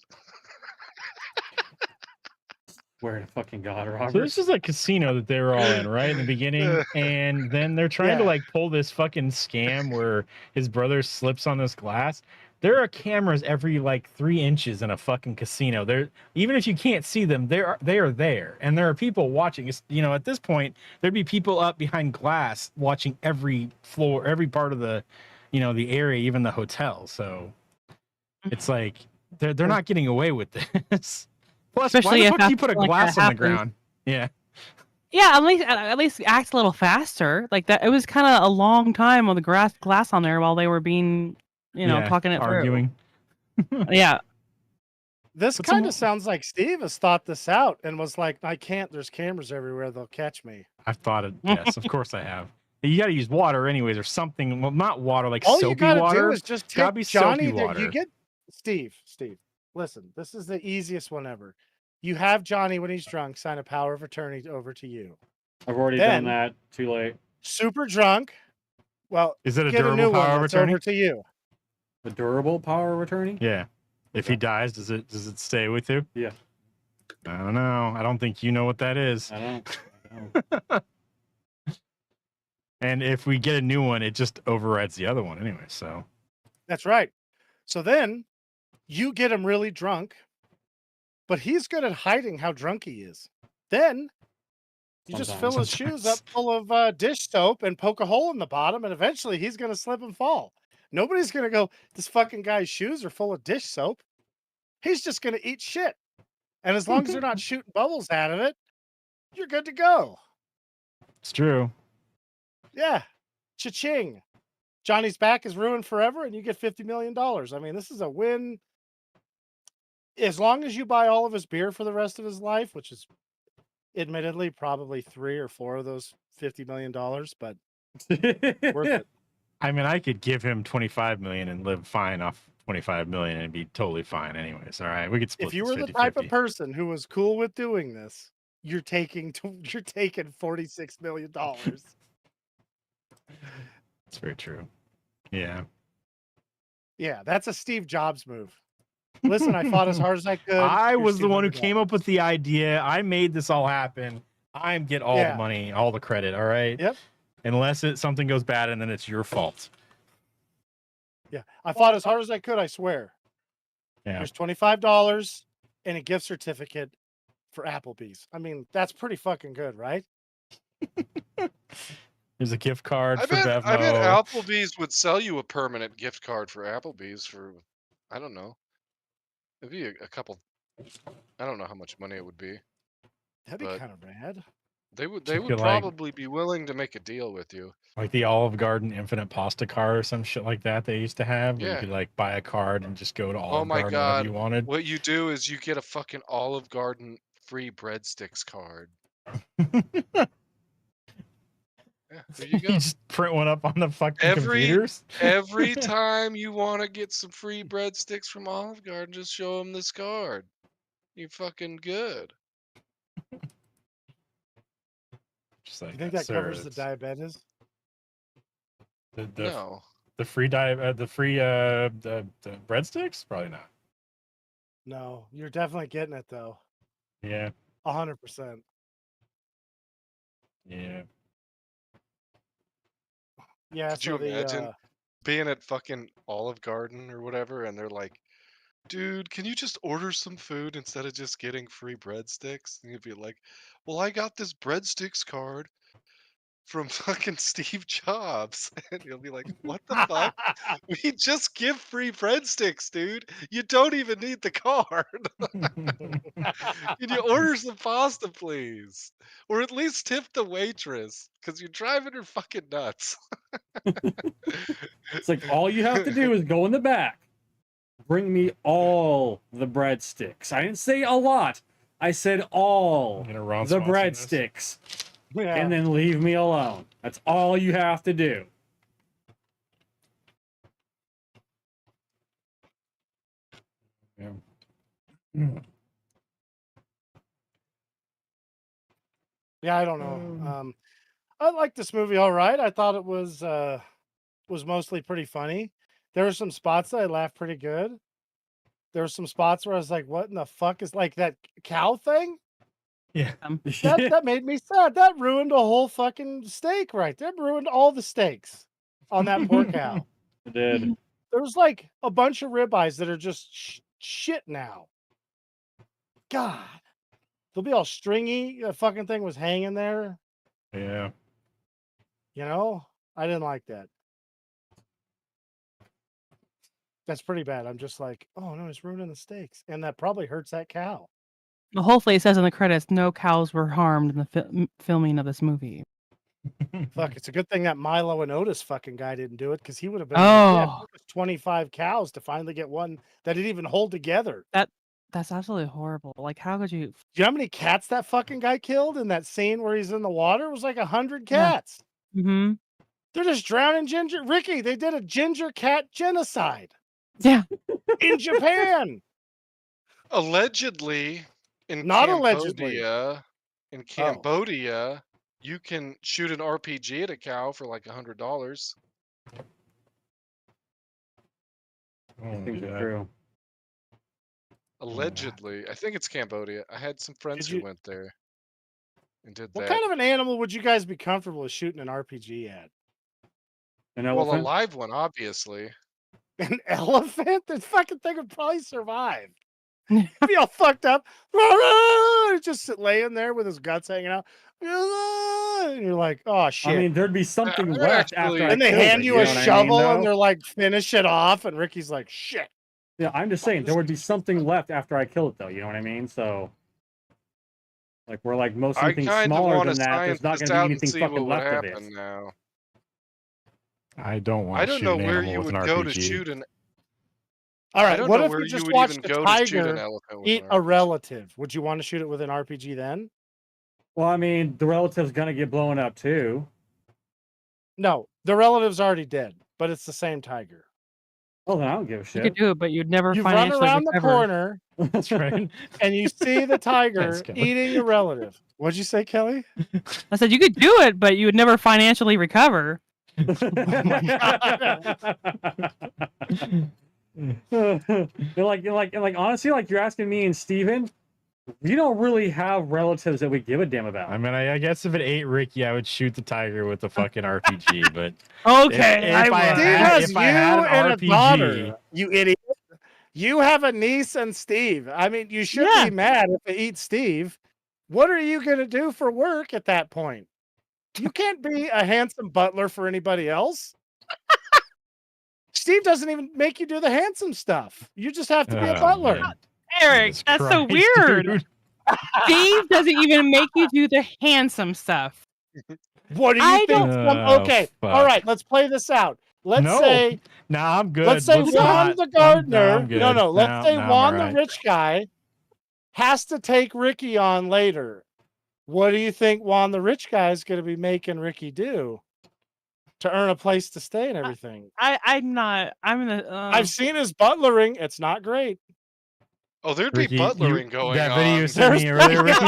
Swear to fucking God, So Robert. this is a casino that they were all in, right? In the beginning. And then they're trying to Yeah. like pull this fucking scam where his brother slips on this glass. There are cameras every like 3 inches in a fucking casino. There, even if you can't see them, they are there. And there are people watching. It's, you know, at this point, there'd be people up behind glass watching every floor, every part of the, you know, the area, even the hotel. So it's like they're not getting away with this. Plus, Especially why the if fuck do you that's put a like that glass on the happens. ground? Yeah. Yeah, at least act a little faster. Like that, it was kind of a long time with the glass on there while they were being, Yeah, talking it arguing. through. Yeah, this But kind some- of sounds like Steve has thought this out and was like, I can't, there's cameras everywhere. They'll catch me. I've thought it. Yes, of course I have. You got to use water anyways, or something. Well, not water, like All you soapy gotta water. do is just Gotta take be Johnny soapy there. water. You get Steve, listen, this is the easiest one ever. You have Johnny when he's drunk sign a power of attorney over to you. I've already Then- done that. Too late. Super drunk. Well, Is it a get a durable new one power of that's attorney? over to you. The durable power of attorney? Yeah. If he Okay. dies, does it stay with you? Yeah. I don't know. I don't think you know what that is. I don't. And if we get a new one, it just overrides the other one anyway. So That's right. So then you get him really drunk, but he's good at hiding how drunk he is. Then you just fill his shoes up Sometimes. full of dish soap and poke a hole in the bottom, and eventually he's going to slip and fall. Nobody's going to go, this fucking guy's shoes are full of dish soap. He's just going to eat shit. And as long as they're not shooting bubbles out of it, you're good to go. It's true. Yeah. Cha-ching. Johnny's back is ruined forever, and you get $50 million. I mean, this is a win. As long as you buy all of his beer for the rest of his life, which is admittedly probably 3 or 4 of those $50 million, but worth it. I mean, I could give him 25 million and live fine off 25 million and be totally fine anyways. All right. We could split If you this were the 50-50. type of person who was cool with doing this, you're taking $46 million. It's very true. Yeah. Yeah, that's a Steve Jobs move. Listen, I fought as hard as I could. I Here's was the one who $200. came up with the idea. I made this all happen. I get all Yeah. the money, all the credit. All right. Yep. Unless something goes bad and then it's your fault. Yeah, I fought as hard as I could, I swear. Yeah. There's $25 and a gift certificate for Applebee's. I mean, that's pretty fucking good, right? There's a gift card I for bet Bevmo. I bet Applebee's would sell you a permanent gift card for Applebee's for, I don't know. It'd be a couple. I don't know how much money it would be. That'd be But- kind of rad. They would You could, like- probably be willing to make a deal with you. Like the Olive Garden Infinite Pasta card or some shit like that they used to have. Where Yeah. you could like buy a card and just go to Olive my Garden God. whenever you wanted. What you do is you get a fucking Olive Garden free breadsticks card. Yeah, there you You go. just print one up on the fucking Every- computers. Every time you want to get some free breadsticks from Olive Garden, just show them this card. You're fucking good. Just like You think that sir, covers the it's- diabetes? the No. the free the breadsticks? Probably not. No, you're definitely getting it though. Yeah. 100%. Yeah. Yeah. Could you imagine? Being at fucking Olive Garden or whatever, and they're like, dude, can you just order some food instead of just getting free breadsticks? And you'd be like, well, I got this breadsticks card from fucking Steve Jobs. And you'll be like, what the fuck? We just give free breadsticks, dude. You don't even need the card. Can you order some pasta, please? Or at least tip the waitress, because you're driving her fucking nuts. It's like all you have to do is go in the back, bring me all the breadsticks. I didn't say a lot. I said all You know, Ron the Swanson is. breadsticks, Yeah. and then leave me alone. That's all you have to do. Yeah. Yeah, I don't know. I liked this movie all right. I thought it was mostly pretty funny. There were some spots that I laughed pretty good. There were some spots where I was like, "What in the fuck is like that cow thing?" Yeah. That made me sad. That ruined a whole fucking steak right there. Ruined all the steaks on that poor cow. It did. There was like a bunch of ribeyes that are just shit now. God, they'll be all stringy. The fucking thing was hanging there. Yeah. You know, I didn't like that. That's pretty bad. I'm just like, oh no, it's ruining the steaks, and that probably hurts that cow. Well, hopefully, it says in the credits, no cows were harmed in the filming of this movie. Fuck, it's a good thing that Milo and Otis fucking guy didn't do it because he would have been. Like, Oh. it took us 25 cows to finally get one that didn't even hold together. That's absolutely horrible. Like, how could you? Do you know how many cats that fucking guy killed in that scene where he's in the water? It was like 100 Yeah. cats. Mm-hmm. They're just drowning ginger. Ricky, they did a ginger cat genocide Yeah. in Japan. Allegedly, in Not Cambodia, allegedly. in Cambodia, you can shoot an RPG at a cow for like $100. Oh, I think God. it's true. Allegedly, I think it's Cambodia. I had some friends who you- went there. and did What that. kind of an animal would you guys be comfortable with shooting an RPG at? An Well, a elephant. live one, obviously. An elephant? This fucking thing would probably survive. Be all fucked up. Just laying there with his guts hanging out. And you're like, oh shit. I mean, there'd be something I left actually- after I and they killed hand it, you know a what I mean, shovel and though? they're like, finish it off. And Ricky's like, shit. Yeah, I'm just saying there would be something left after I kill it, though. You know what I mean? So, like, we're like most I anything kind of smaller want to than that. There's not scientist going to be out and anything see what fucking would left of it. happen now. I don't want I to don't shoot know an where animal you with would an go to RPG. shoot an. All I right. don't What know if where you you just would watched even a go to shoot an tiger elephant with eat an a RPG. relative? Would you want to shoot it with an RPG then? Well, I mean, the relative's going to get blown up, too. No, the relative's already dead, but it's the same tiger. Oh, then I don't give a You shit. could do it, but you'd never You run financially around the recover. corner That's right. and you see the tiger Thanks, Kelly. eating your relative. What'd you say, Kelly? I said you could do it, but you would never financially recover. Honestly, like you're asking me and Steven, we don't really have relatives that we give a damn about. I mean, I guess if it ate Ricky, I would shoot the tiger with the fucking RPG. But Okay, If I Steve had- has if you I had an and a RPG. daughter. You idiot. You have a niece and Steve. I mean, you should Yeah. be mad if they eat Steve. What are you going to do for work at that point? You can't be a handsome butler for anybody else. Steve doesn't even make you do the handsome stuff. You just have to be a Oh, butler. man. Eric, Jesus that's so Christ, weird. dude. Steve doesn't even make you do the handsome stuff. What do you I think? don't- Okay, Oh, all fuck. right, let's play this out. Let's No. say Nah, I'm good. let's say Let's Juan not. the I'm gardener. good. No, let's say I'm Juan alright. the rich guy has to take Ricky on later. What do you think Juan the rich guy is going to be making Ricky do to earn a place to stay and everything? I'm not. I'm in the. I've seen his butlering. It's not great. Oh, there'd Ricky, be butlering going that on. video you sent me earlier, Ricky,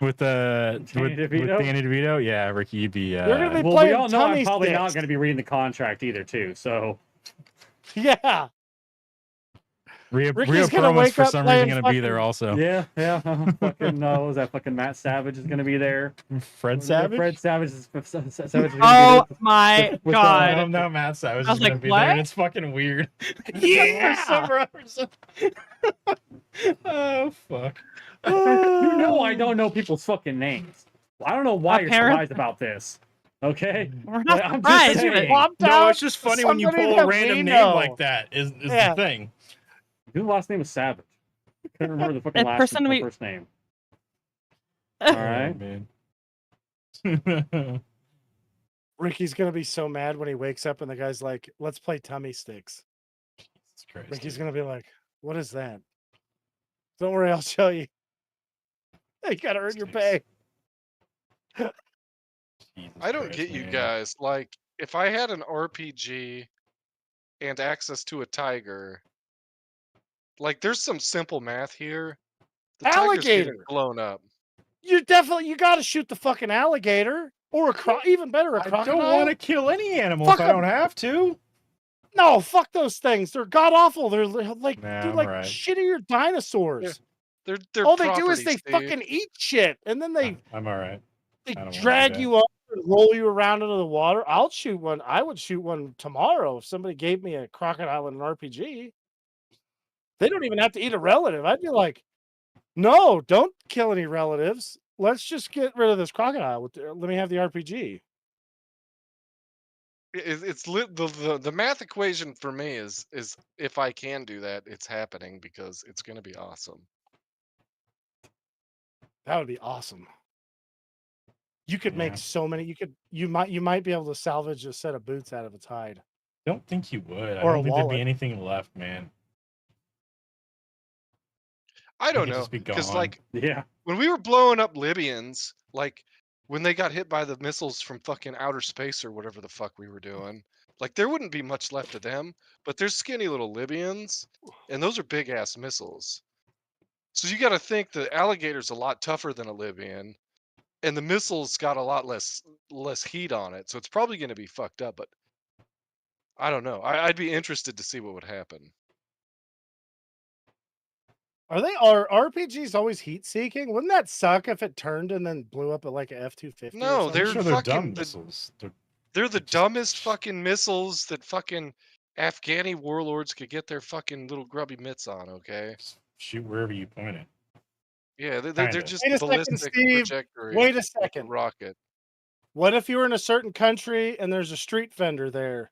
with Danny DeVito? Danny DeVito. Yeah, Ricky, you'd be. You're gonna be well, we playing all know I'm tummy probably not sticks. going to be reading the contract either, too. So Yeah. Rhea Ricky's gonna Perlman's wake for up some playing reason going to be there fucking- also. yeah. Fucking no, is that fucking Matt Savage is going to be there? Fred Savage. Fred Savage is Savage is Oh going to my with, god! No, Matt Savage I is was going like, to be there, and what? it's fucking weird. Yeah. For some reason. Oh fuck. be there. You know I don't know people's fucking names. I don't know why you're Apparent- surprised about this. Okay, We're not Like, I'm just surprised. saying. but- Swapped No, out it's just funny when you somebody pull that a we random name know. like that. Is Yeah. the thing. His last name is Savage. I couldn't remember the fucking That last person name, we- first name. All right. Oh, man. Ricky's gonna be so mad when he wakes up and the guy's like, "Let's play tummy sticks." Jesus Christ, Ricky's dude. gonna be like, "What is that?" Don't worry, I'll show you. You gotta earn your pay. Jesus I don't Christ, get you man. guys. Like, if I had an RPG and access to a tiger, like, there's some simple math here. The tiger's getting Alligator. blown up. You gotta shoot the fucking alligator or even better, a I crocodile. don't want to kill any animal Fuck if I 'em. don't have to. No, fuck those things. They're god awful. They're like, Nah, dude, I'm like right. shittier dinosaurs. They're All they do is they property, Steve. fucking eat shit, and then they I'm all right. they I don't wanna do drag that. you up and roll you around into the water. I'll shoot one. I would shoot one tomorrow if somebody gave me a crocodile and an RPG. They don't even have to eat a relative. I'd be like, no, don't kill any relatives. Let's just get rid of this crocodile. Let me have the RPG. It's the math equation for me is if I can do that, it's happening because it's going to be awesome. That would be awesome. You could make Yeah. so many. You might be able to salvage a set of boots out of its hide. Don't think you would. I Or a don't think there'd wallet. be anything left, man. I don't it'd know just be because gone. like Yeah. when we were blowing up Libyans, like when they got hit by the missiles from fucking outer space or whatever the fuck we were doing, like there wouldn't be much left of them. But there's skinny little Libyans, and those are big ass missiles. So you got to think the alligator's a lot tougher than a Libyan, and the missiles got a lot less heat on it, so it's probably going to be fucked up. But I don't know. I'd be interested to see what would happen. Are RPGs always heat seeking? Wouldn't that suck if it turned and then blew up at like a F-250? No, or they're I'm sure something? they're dumb fucking missiles. they're the just- dumbest fucking missiles that fucking Afghani warlords could get their fucking little grubby mitts on. Okay. Shoot wherever you point it. Yeah, they're Kinda. just Wait a second, ballistic Steve. trajectory. Wait a like second. rocket. What if you were in a certain country and there's a street vendor there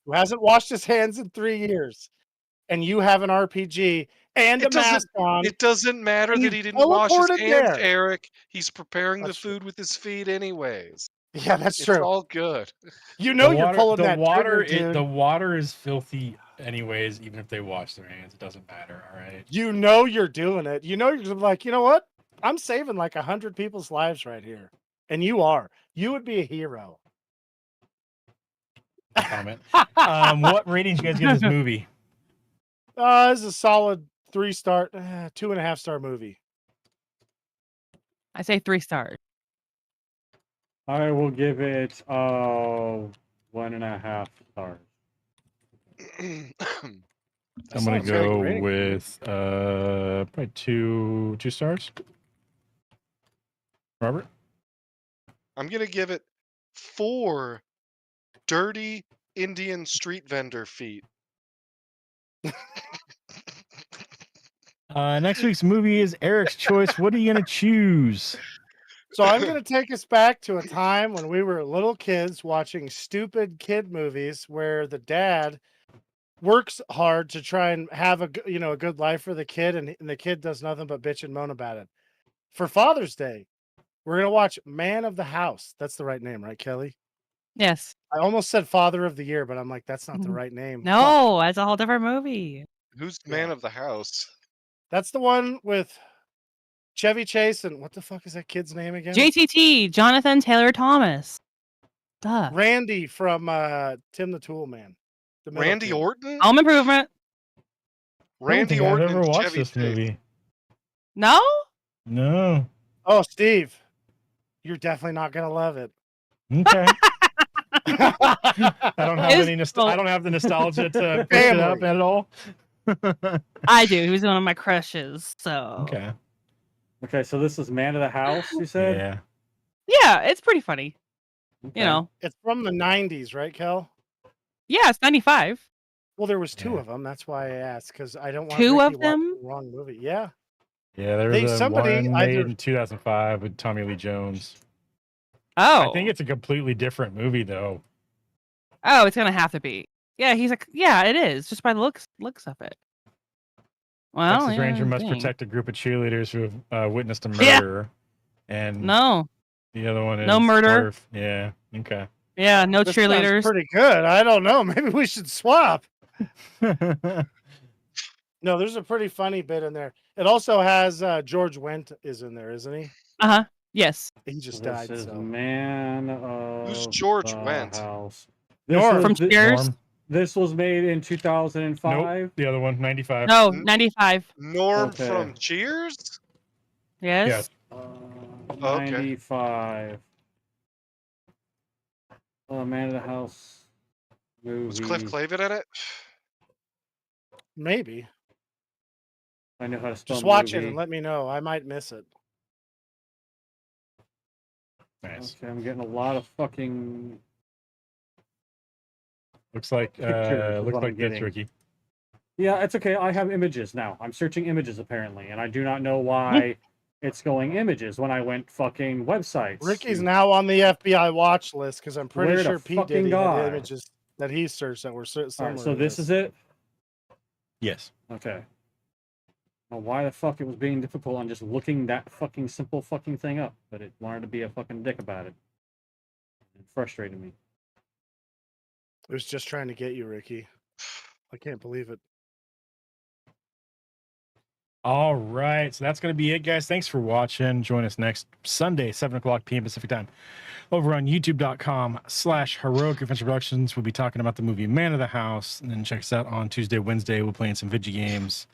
who hasn't washed his hands in 3 years, and you have an RPG and a It doesn't. mask on? It doesn't matter and that you he didn't wash his teleported hands, there. Eric. He's preparing That's the true. food with his feet, anyways. Yeah, that's It's true. all good. You know you're pulling the that water. trigger, dude. The water is filthy, anyways. Even if they wash their hands, it doesn't matter. All right. You know you're doing it. You know you're like, you know what? I'm saving like 100 people's lives right here, and you are. You would be a hero. Comment. What ratings you guys give this movie? This is a solid 3-star, 2.5-star movie. I say 3 stars. I will give it 1.5 stars. I'm gonna sounds like a go rating. with probably two stars. Robert. I'm gonna give it 4 dirty Indian street vendor feet. Next week's movie is Eric's choice. What are you gonna choose? So I'm going to take us back to a time when we were little kids watching stupid kid movies where the dad works hard to try and have a good life for the kid, and the kid does nothing but bitch and moan about it. For Father's Day, we're going to watch Man of the House. That's the right name, right, Kelly? Yes. I almost said Father of the Year, but I'm like, that's not the Mhm. right name. Fuck. No, it's a whole different movie. Who's Yeah. man of the house? That's the one with Chevy Chase and what the fuck is that kid's name again? JTT, Jonathan Taylor Thomas. Duh. Randy from Tim the Tool Man. The middle Randy kid. Orton? Home Improvement. Randy I don't think Orton I've ever and watched Chevy this Chase. movie. No? No. Oh, Steve, you're definitely not gonna love it. Okay. I don't have Is- any. well- I don't have the nostalgia to pick it up Family. at all. I do. He was one of my crushes. So Okay. Okay, so this is Man of the House, you said? Yeah. yeah, it's pretty funny. Okay. You know. It's from the 90s, right, Kel? Yeah, it's 95. Well, there was 2 Yeah. of them. That's why I asked, because I don't want 2 Ricky of them? watching the wrong movie. Yeah. Yeah. There They- was a somebody one made either- in 2005 with Tommy Lee Jones. Oh. I think it's a completely different movie, though. Oh, it's gonna have to be. Yeah, he's like, yeah, it is, just by the looks of it. Well, Texas Ranger yeah, must dang. protect a group of cheerleaders who have witnessed a Yeah. murder, and No, the other one is No murder. Smurf. Yeah. Okay. yeah, no This sounds cheerleaders. pretty good. I don't know. Maybe we should swap. No, there's a pretty funny bit in there. It also has George Wendt is in there, isn't he? Uh huh. Yes. He just This died. is So. Man of Who's George the Wendt? House. Norm. From Cheers. Norm. This was made in 2005. Nope. The other one, 95. No, N- 95. Norm Okay. from Cheers? Yes. Yes. Okay. 95. Man of the House movie. Was Cliff Clavin in it? Maybe. I know how to spell Just watch it movie. and let me know. I might miss it. Nice. Okay, I'm getting a lot of fucking. Looks like Pictures is looks what I'm like this, getting. Ricky. Yeah, it's okay. I have images now. I'm searching images apparently, and I do not know why it's going images when I went fucking websites. Ricky's to- now on the FBI watch list because I'm pretty Where the sure Pete fucking Diddy God? had images that he searched that were similar. All right, so this is it. Yes. Okay. Now, why the fuck it was being difficult on just looking that fucking simple fucking thing up, but it wanted to be a fucking dick about it. It frustrated me. It was just trying to get you, Ricky. I can't believe it. All right. So that's going to be it, guys. Thanks for watching. Join us next Sunday, 7:00 p.m. Pacific time, over on youtube.com/Heroic Adventure Productions. We'll be talking about the movie Man of the House. And then check us out on Tuesday, Wednesday. We're playing some video games.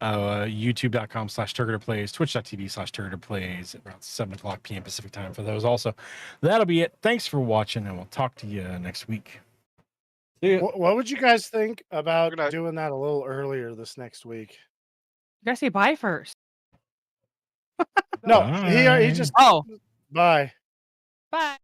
youtube.com/TurgidorPlays, twitch.tv/TurgidorPlays at around 7:00 p.m. Pacific time for those also. That'll be it. Thanks for watching, and we'll talk to you next week. See ya. What would you guys think about Good night. doing that a little earlier this next week? You gotta say bye first. No, he Bye. just Oh, bye. bye.